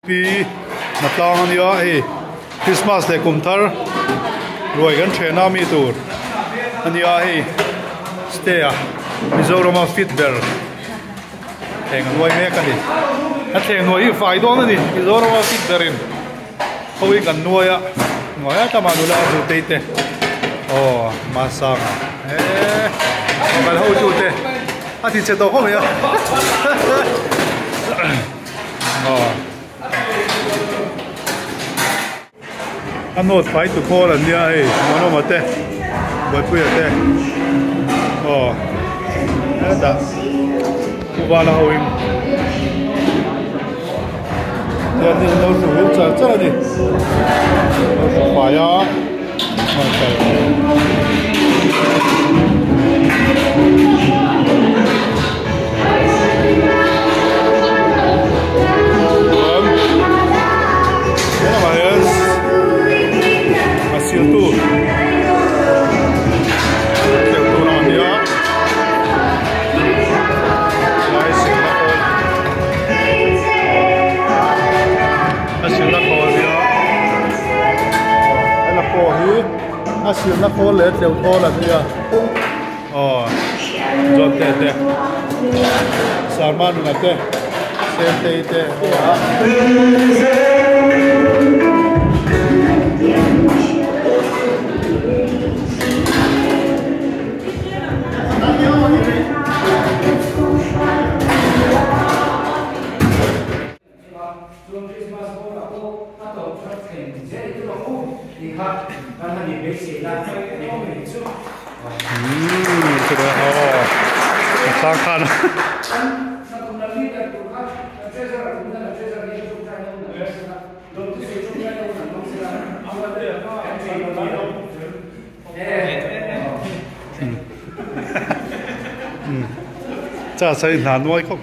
pi na tlang ania hi Christmas le kum thar roi gan thena mi tur ania hi stay a Mizoram fit ber theng roi me ka ni a theng noi hi fai don ani Mizoram fit berin hoi kan noya ngoya tama dula ju teite oh masanga mal ho ju te a ti che to ko me ya oh anot fight to call and ya hey no mate boy pu ya te oh da ubala hoim ya ni no su cha cha ni fa ya ma cha siêu nó khô lên đều khô là gì à? Rồi tê salmon là tê xem tê sang khan cha sai là nuôi không